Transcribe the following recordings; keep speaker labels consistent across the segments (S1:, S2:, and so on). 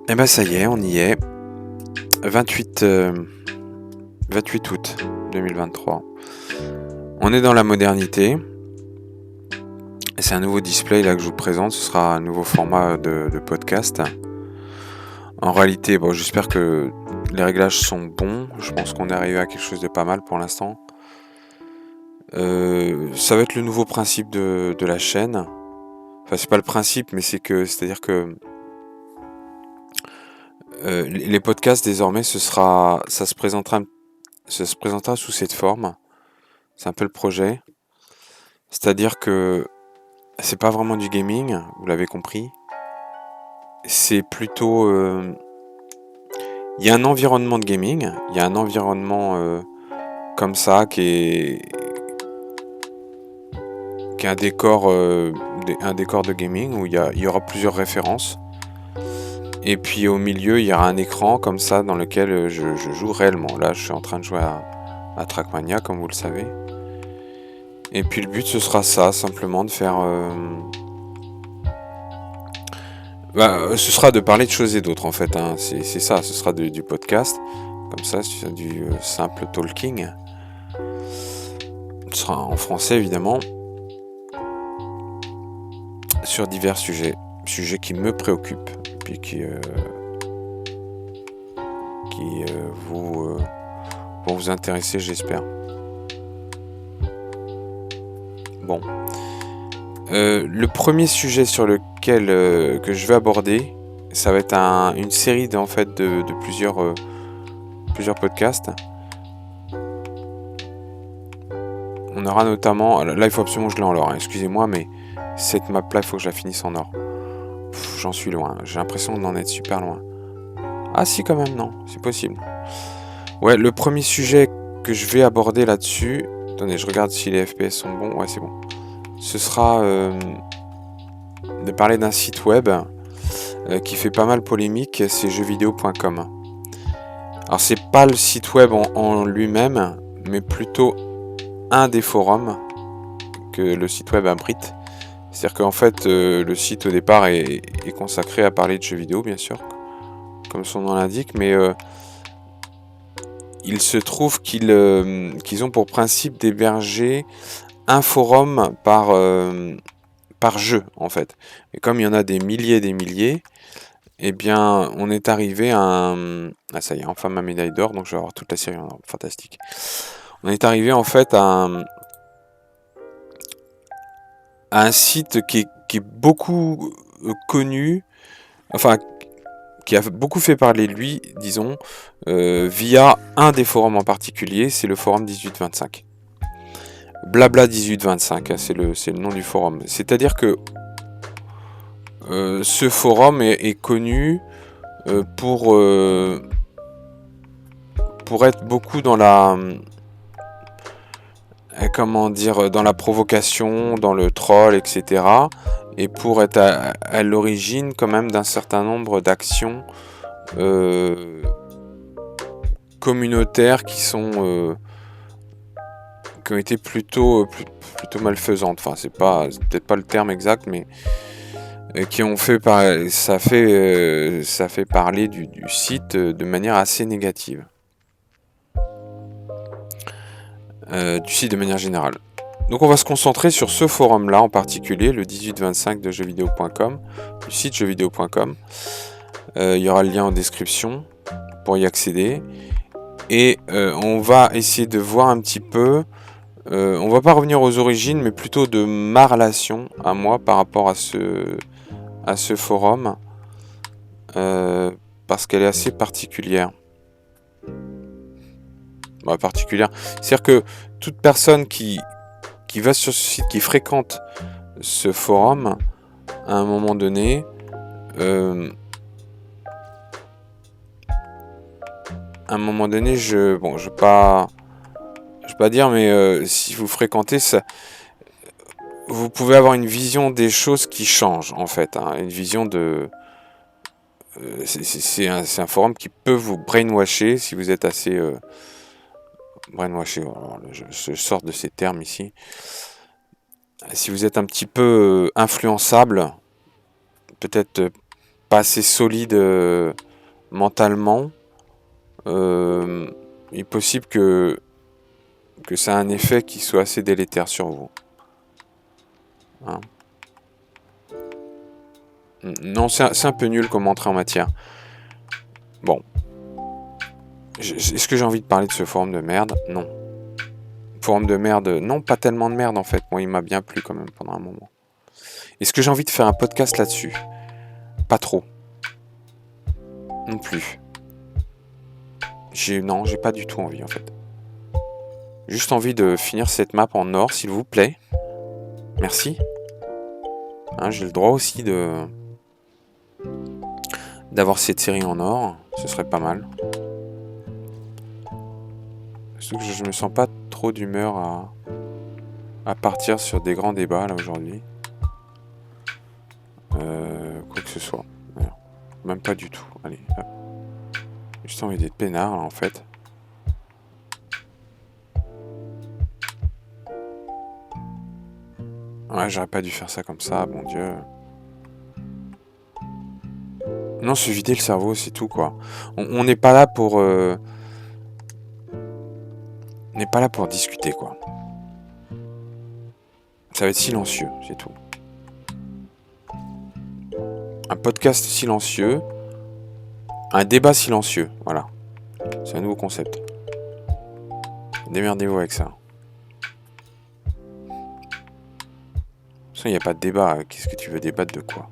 S1: Eh ben ça y est, on y est. 28, 28 août 2023. On est dans la modernité. Et c'est un nouveau display là que je vous présente. Ce sera un nouveau format de podcast. En réalité, bon, j'espère que les réglages sont bons. Je pense qu'on est arrivé à quelque chose de pas mal pour l'instant. Ça va être le nouveau principe de la chaîne. Enfin, c'est pas le principe, mais c'est-à-dire que les podcasts désormais, ça se présentera sous cette forme. C'est un peu le projet. C'est-à-dire que c'est pas vraiment du gaming, vous l'avez compris. C'est plutôt... Il y a un environnement de gaming, il y a un environnement comme ça qui est un décor de gaming où il y aura plusieurs références. Et puis au milieu, il y aura un écran comme ça dans lequel je joue réellement. Là, je suis en train de jouer à Trackmania, comme vous le savez. Et puis le but, ce sera ça, simplement de faire... ce sera de parler de choses et d'autres en fait, hein. C'est ça, ce sera du podcast, comme ça, c'est du simple talking. Ce sera en français évidemment, sur divers sujets qui me préoccupent, puis qui vont vous intéresser, j'espère. Bon. Le premier sujet sur lequel que je vais aborder, ça va être une série de plusieurs podcasts. On aura notamment... Là, il faut absolument que je l'ai en or, hein. Excusez-moi, mais cette map-là, il faut que je la finisse en or. J'en suis loin. J'ai l'impression d'en être super loin. Ah si, quand même, non. C'est possible. Ouais, le premier sujet que je vais aborder là-dessus... Attendez, je regarde si les FPS sont bons. Ouais, c'est bon. Ce sera de parler d'un site web qui fait pas mal polémique, c'est jeuxvideo.com. Alors, c'est pas le site web en lui-même, mais plutôt un des forums que le site web abrite. C'est-à-dire qu'en fait, le site au départ est consacré à parler de jeux vidéo, bien sûr, comme son nom l'indique, mais il se trouve qu'ils ont pour principe d'héberger un forum par jeu, en fait. Et comme il y en a des milliers, eh bien, on est arrivé à un... Ah, ça y est, enfin ma médaille d'or, donc je vais avoir toute la série en or. Fantastique. On est arrivé, en fait, à un site qui est beaucoup connu, enfin, qui a beaucoup fait parler de lui, disons, via un des forums en particulier, c'est le forum 1825. Blabla 1825, hein, c'est le nom du forum. C'est-à-dire que ce forum est connu pour être beaucoup dans la... comment dire, dans la provocation, dans le troll, etc. Et pour être à l'origine quand même d'un certain nombre d'actions communautaires qui ont été plutôt malfaisantes. Enfin, c'est peut-être pas le terme exact, mais qui ont fait ça fait parler du site de manière assez négative. Du site de manière générale. Donc on va se concentrer sur ce forum-là en particulier, le 1825 de jeuxvideo.com, du site jeuxvideo.com. Il y aura le lien en description pour y accéder. Et on va essayer de voir un petit peu... on va pas revenir aux origines, mais plutôt de ma relation à moi par rapport à ce forum. Parce qu'elle est assez particulière. Bah, particulière. C'est-à-dire que toute personne qui va sur ce site, qui fréquente ce forum, à un moment donné, je vais pas dire, mais si vous fréquentez ça, vous pouvez avoir une vision des choses qui change en fait, hein, une vision de... c'est un forum qui peut vous brainwasher si vous êtes assez... brainwasher, je sors de ces termes ici. Si vous êtes un petit peu influençable, peut-être pas assez solide mentalement, il est possible que ça a un effet qui soit assez délétère sur vous. Hein. Non, c'est un peu nul comme entrée en matière. Bon. Est-ce que j'ai envie de parler de ce forum de merde? Non. Forum de merde, non, pas tellement de merde en fait. Moi, il m'a bien plu quand même pendant un moment. Est-ce que j'ai envie de faire un podcast là-dessus? Pas trop. Non plus. Non, j'ai pas du tout envie en fait. Juste envie de finir cette map en or, s'il vous plaît. Merci. Hein, j'ai le droit aussi d'avoir cette série en or. Ce serait pas mal. Surtout que je me sens pas trop d'humeur à partir sur des grands débats là aujourd'hui. Quoi que ce soit. D'ailleurs. Même pas du tout. Allez, hop. J'ai juste envie d'être peinard là en fait. Ouais, j'aurais pas dû faire ça comme ça, bon Dieu. Non, se vider le cerveau, c'est tout quoi. On n'est pas là pour... On n'est pas là pour discuter quoi. Ça va être silencieux, c'est tout. Un podcast silencieux. Un débat silencieux, voilà. C'est un nouveau concept. Démerdez-vous avec ça. De toute façon, il n'y a pas de débat. Qu'est-ce que tu veux débattre de quoi?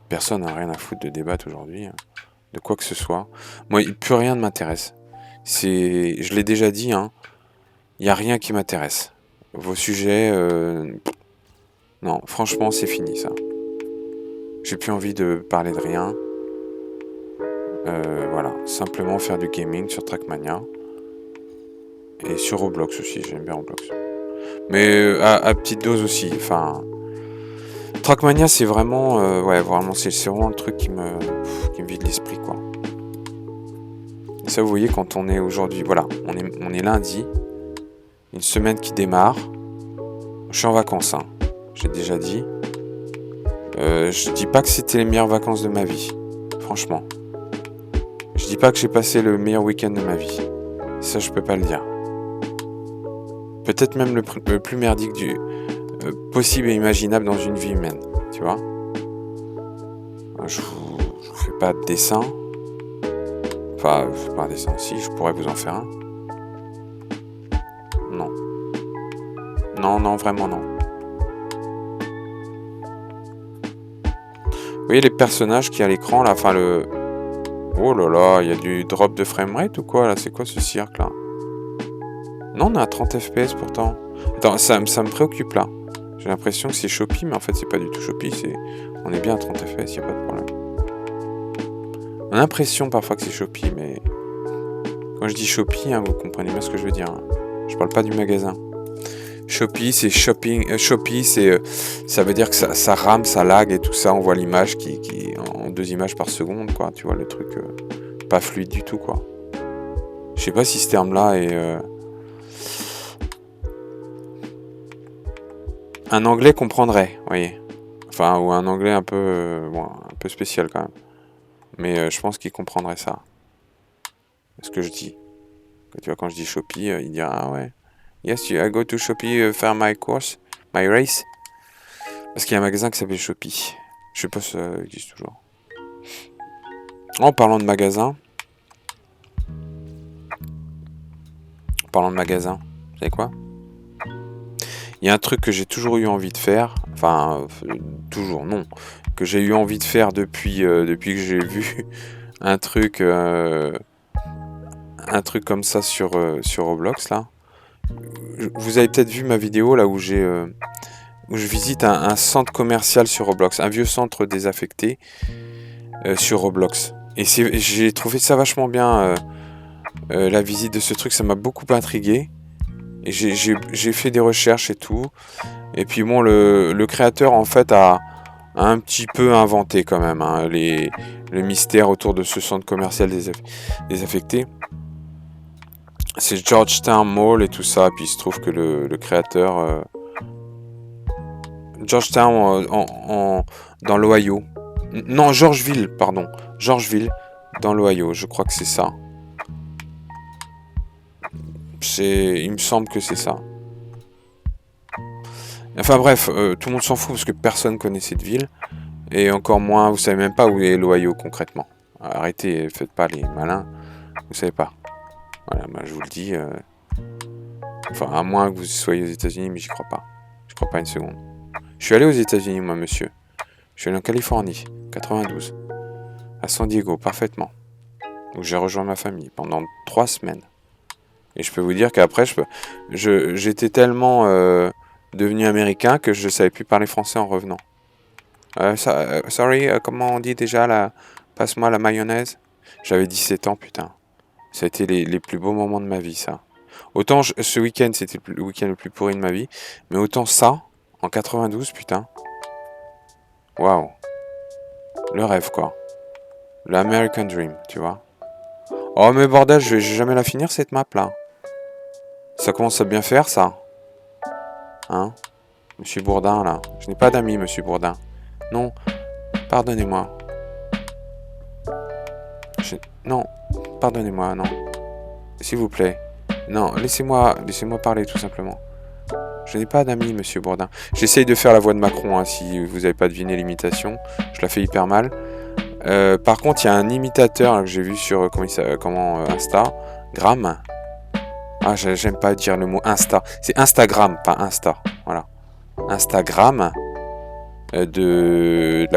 S1: Personne n'a rien à foutre de débattre aujourd'hui. De quoi que ce soit. Moi, plus rien ne m'intéresse. Je l'ai déjà dit, hein. Il n'y a rien qui m'intéresse. Vos sujets... Non, franchement, c'est fini, ça. J'ai plus envie de parler de rien. Voilà. Simplement faire du gaming sur Trackmania. Et sur Roblox aussi, j'aime bien Roblox. Mais à petite dose aussi. Enfin... Trackmania, c'est vraiment... ouais, vraiment, c'est vraiment le truc qui me vide l'esprit, quoi. Et ça, vous voyez, quand on est aujourd'hui... Voilà, on est lundi. Une semaine qui démarre. Je suis en vacances, hein. J'ai déjà dit. Je dis pas que c'était les meilleures vacances de ma vie. Franchement. Je dis pas que j'ai passé le meilleur week-end de ma vie. Ça, je peux pas le dire. Peut-être même le plus merdique possible et imaginable dans une vie humaine. Tu vois? Je vous fais pas de dessin. Enfin, je fais pas un dessin. Si, je pourrais vous en faire un. Non. Non, vraiment non. Vous voyez les personnages qui à l'écran là, enfin le... Oh là là, il y a du drop de framerate ou quoi là? C'est quoi ce cirque là? Non, on est à 30 FPS pourtant. Attends, ça me préoccupe là. J'ai l'impression que c'est choppy, mais en fait c'est pas du tout choppy. On est bien à 30 FPS, y a pas de problème. On a l'impression parfois que c'est choppy, mais... Quand je dis choppy, hein, vous comprenez bien ce que je veux dire. Hein. Je parle pas du magasin. Choppy, c'est shopping. Choppy, c'est ça veut dire que ça rame, ça lag et tout ça. On voit l'image qui en 2 images par seconde, quoi. Tu vois le truc pas fluide du tout, quoi. Je sais pas si ce terme-là est un anglais comprendrait, vous voyez. Enfin, ou un anglais un peu un peu spécial quand même. Mais je pense qu'il comprendrait ça. Ce que je dis. Tu vois, quand je dis Shopee, il dira ah ouais. Yes, I go to Shopee faire my course, my race. Parce qu'il y a un magasin qui s'appelle Shopee. Je sais pas si ça existe toujours. En parlant de magasin. Vous savez quoi? Il y a un truc que j'ai toujours eu envie de faire. Enfin, toujours, non. Que j'ai eu envie de faire depuis que j'ai vu un truc comme ça sur Roblox, là. Vous avez peut-être vu ma vidéo, là, où je visite un centre commercial sur Roblox. Un vieux centre désaffecté sur Roblox. Et j'ai trouvé ça vachement bien, la visite de ce truc. Ça m'a beaucoup intrigué. Et j'ai fait des recherches et tout. Et puis bon, le créateur en fait a un petit peu inventé quand même hein, le mystère autour de ce centre commercial désaffecté. C'est Georgetown Mall et tout ça. Puis il se trouve que le créateur... Georgetown dans l'Ohio. Non, Georgeville, pardon. Georgeville, dans l'Ohio. Je crois que c'est ça. Il me semble que c'est ça. Enfin bref, tout le monde s'en fout parce que personne connaît cette ville. Et encore moins, vous savez même pas où est l'Ohio concrètement. Arrêtez, faites pas les malins. Vous savez pas. Voilà, moi je vous le dis. Enfin, à moins que vous soyez aux États-Unis, mais j'y crois pas. Je crois pas une seconde. Je suis allé aux États-Unis, moi, monsieur. Je suis allé en Californie, 92. À San Diego, parfaitement. Où j'ai rejoint ma famille pendant 3 semaines. Et je peux vous dire qu'après, j'étais tellement devenu américain que je savais plus parler français en revenant. Sorry, comment on dit déjà là? Passe-moi la mayonnaise. J'avais 17 ans, putain. Ça a été les plus beaux moments de ma vie, ça. Autant ce week-end, c'était le week-end le plus pourri de ma vie. Mais autant ça, en 92, putain. Waouh. Le rêve, quoi. L'American Dream, tu vois. Oh, mais bordel, je vais jamais la finir, cette map, là. Ça commence à bien faire, ça. Hein? Monsieur Bourdin, là. Je n'ai pas d'amis, monsieur Bourdin. Non. Pardonnez-moi. Non. Pardonnez-moi, non. S'il vous plaît. Non, laissez-moi parler, tout simplement. Je n'ai pas d'amis, monsieur Bourdin. J'essaye de faire la voix de Macron, hein, si vous n'avez pas deviné l'imitation. Je la fais hyper mal. Par contre, il y a un imitateur que j'ai vu sur Instagram. Ah, j'aime pas dire le mot Insta. C'est Instagram, pas Insta. Voilà. Instagram de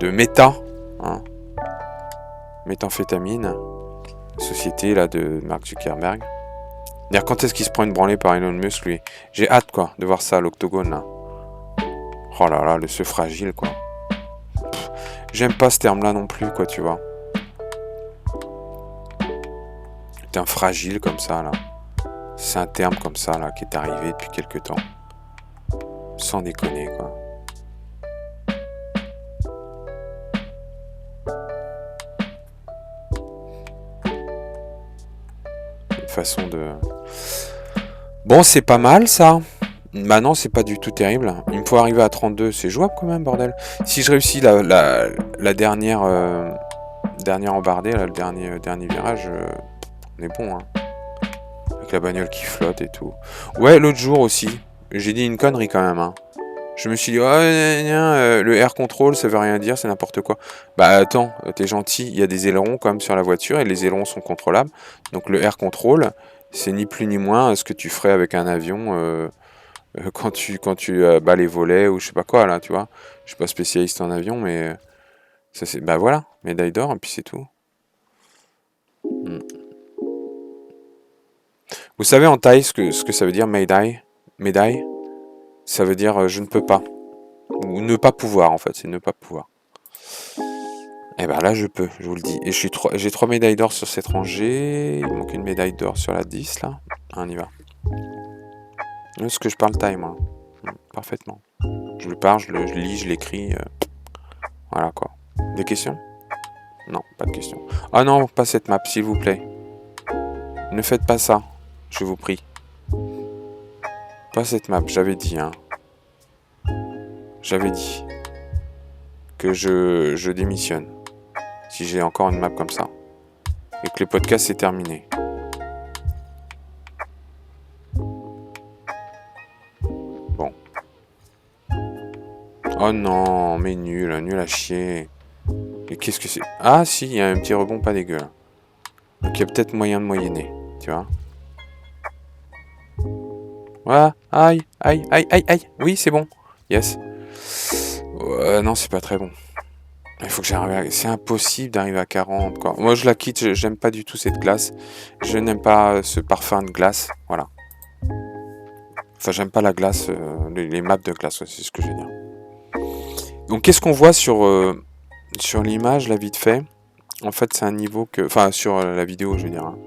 S1: Meta, hein. Méthamphétamine, société là de Mark Zuckerberg. D'ailleurs, quand est-ce qu'il se prend une branlée par Elon Musk, lui? J'ai hâte, quoi, de voir ça à l'octogone, là. Oh là là, le ce fragile, quoi. J'aime pas ce terme-là non plus, quoi, tu vois. C'est un fragile comme ça, là. C'est un terme comme ça, là, qui est arrivé depuis quelques temps. Sans déconner, quoi. Une façon de... Bon, c'est pas mal, ça. Bah non, c'est pas du tout terrible. Il me faut arriver à 32, c'est jouable quand même, bordel. Si je réussis la dernière embardée, là, le dernier virage, on est bon, hein. Avec la bagnole qui flotte et tout. Ouais, l'autre jour aussi, j'ai dit une connerie quand même, hein. Je me suis dit, le air control, ça veut rien dire, c'est n'importe quoi. Bah attends, t'es gentil, il y a des ailerons quand même sur la voiture et les ailerons sont contrôlables. Donc le air control, c'est ni plus ni moins ce que tu ferais avec un avion quand tu bats les volets ou je sais pas quoi là, tu vois. Je suis pas spécialiste en avion, mais ça c'est, bah voilà, médaille d'or et puis c'est tout. Vous savez en thaï ce que ça veut dire médaille? Médaille? Ça veut dire je ne peux pas. Ou ne pas pouvoir en fait, c'est ne pas pouvoir. Et ben là je peux, je vous le dis. Et j'ai 3 médailles d'or sur cette rangée. Il manque une médaille d'or sur la 10 là. On y va. Est-ce que je parle thaï moi? Parfaitement. Je le parle, je le lis, je l'écris. Voilà quoi. Des questions? Non, pas de questions. Ah non, pas cette map, s'il vous plaît. Ne faites pas ça, je vous prie. Pas cette map, j'avais dit, hein. J'avais dit que je démissionne si j'ai encore une map comme ça. Et que le podcast c'est terminé. Bon. Oh non, mais nul à chier. Et qu'est-ce que c'est? Ah si, il y a un petit rebond pas dégueu là. Donc il y a peut-être moyen de moyenner, tu vois. Voilà, aïe. Oui, c'est bon. Yes. Non, c'est pas très bon. Il faut que j'arrive C'est impossible d'arriver à 40, quoi. Moi, je la quitte, j'aime pas du tout cette glace. Je n'aime pas ce parfum de glace, voilà. Enfin, j'aime pas la glace, les maps de glace, c'est ce que je veux dire. Donc, qu'est-ce qu'on voit sur l'image, là, vite fait? En fait, c'est un niveau que... Enfin, sur la vidéo, je veux dire. Hein.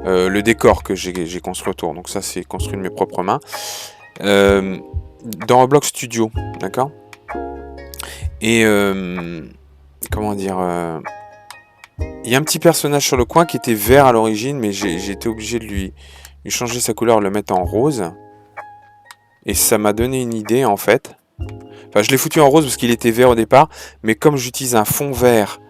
S1: Le décor que j'ai construit autour. Donc ça, c'est construit de mes propres mains. Dans Roblox Studio, d'accord? Et... comment dire... il y a un petit personnage sur le coin qui était vert à l'origine, mais j'ai été obligé de lui changer sa couleur, le mettre en rose. Et ça m'a donné une idée, en fait. Enfin, je l'ai foutu en rose parce qu'il était vert au départ, mais comme j'utilise un fond vert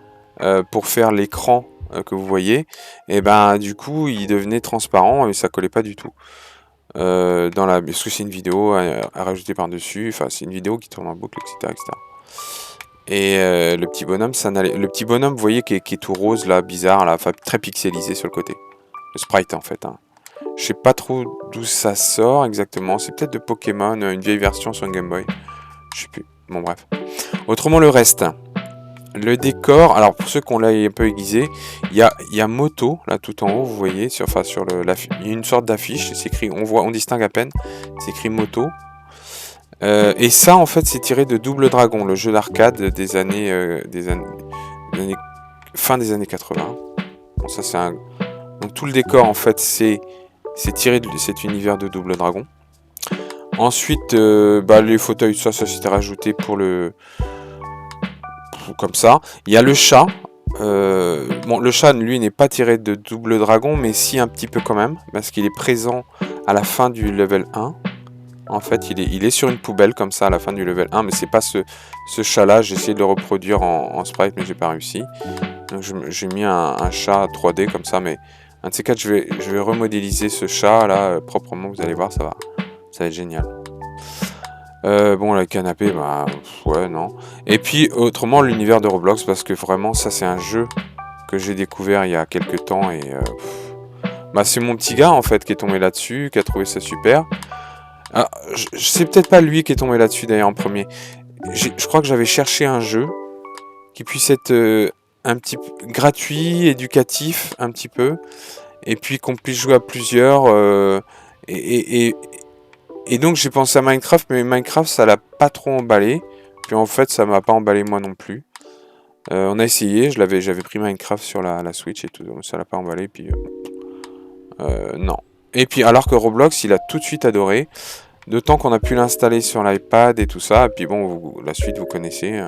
S1: pour faire l'écran que vous voyez, et ben du coup il devenait transparent et ça collait pas du tout. Parce que c'est une vidéo à rajouter par-dessus, enfin c'est une vidéo qui tourne en boucle, etc. etc. Et le petit bonhomme, le petit bonhomme, vous voyez, qui est tout rose là, bizarre, là, enfin très pixelisé sur le côté. Le sprite en fait. Hein. Je sais pas trop d'où ça sort exactement. C'est peut-être de Pokémon, une vieille version sur Game Boy. Je sais plus. Bon bref. Autrement le reste. Le décor, alors pour ceux qu'on l'a un peu aiguisé, il y a moto là tout en haut, vous voyez, il y a une sorte d'affiche, c'est écrit, on distingue à peine, c'est écrit moto. Et ça en fait c'est tiré de Double Dragon, le jeu d'arcade des années fin des années 80. Bon ça c'est donc tout le décor en fait c'est tiré de cet univers de Double Dragon. Ensuite les fauteuils ça s'était rajouté comme ça. Il y a le chat. Le chat, lui, n'est pas tiré de Double Dragon, mais si un petit peu quand même, parce qu'il est présent à la fin du level 1. En fait, il est sur une poubelle comme ça à la fin du level 1, mais c'est pas ce chat-là. J'ai essayé de le reproduire en sprite, mais j'ai pas réussi. Donc j'ai mis un chat 3D comme ça, mais un de ces quatre, je vais remodéliser ce chat-là proprement. Vous allez voir, ça va être génial. Le canapé, ouais, non. Et puis, autrement, l'univers de Roblox, parce que vraiment, ça, c'est un jeu que j'ai découvert il y a quelques temps, et c'est mon petit gars, en fait, qui est tombé là-dessus, qui a trouvé ça super. Alors, c'est peut-être pas lui qui est tombé là-dessus, d'ailleurs, en premier. Je crois que j'avais cherché un jeu qui puisse être un petit peu gratuit, éducatif, un petit peu, et puis qu'on puisse jouer à plusieurs, et donc j'ai pensé à Minecraft, mais Minecraft ça l'a pas trop emballé. Puis en fait ça m'a pas emballé moi non plus. On a essayé, j'avais pris Minecraft sur la Switch et tout, ça l'a pas emballé. Puis non. Et puis alors que Roblox il a tout de suite adoré. D'autant qu'on a pu l'installer sur l'iPad et tout ça. Et puis la suite vous connaissez.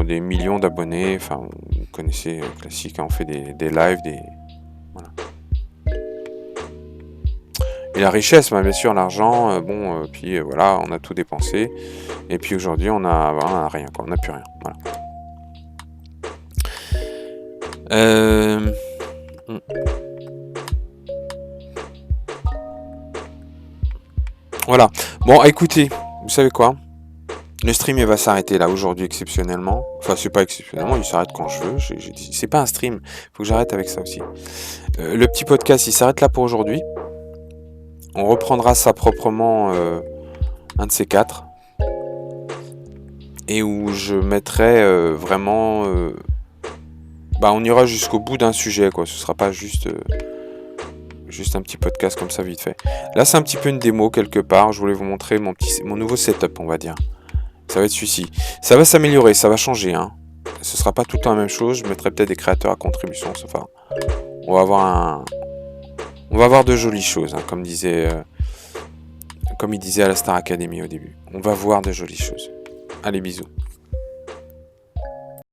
S1: Des millions d'abonnés. Enfin vous connaissez classique. On fait des lives, voilà. Et la richesse, bien sûr, l'argent, puis voilà, on a tout dépensé. Et puis aujourd'hui, on a rien, quoi, on n'a plus rien. Voilà. Voilà. Bon, écoutez, vous savez quoi ? Le stream, il va s'arrêter là aujourd'hui exceptionnellement. Enfin, c'est pas exceptionnellement, il s'arrête quand je veux. C'est pas un stream, faut que j'arrête avec ça aussi. Le petit podcast, il s'arrête là pour aujourd'hui. On reprendra ça proprement un de ces quatre. Et où je mettrai vraiment... on ira jusqu'au bout d'un sujet, quoi. Ce sera pas juste un petit podcast comme ça vite fait. Là, c'est un petit peu une démo quelque part. Je voulais vous montrer mon nouveau setup, on va dire. Ça va être celui-ci. Ça va s'améliorer, ça va changer. Hein. Ce sera pas tout le temps la même chose. Je mettrai peut-être des créateurs à contribution. Enfin, on va avoir de jolies choses, hein, comme il disait à la Star Academy au début. On va voir de jolies choses. Allez, bisous.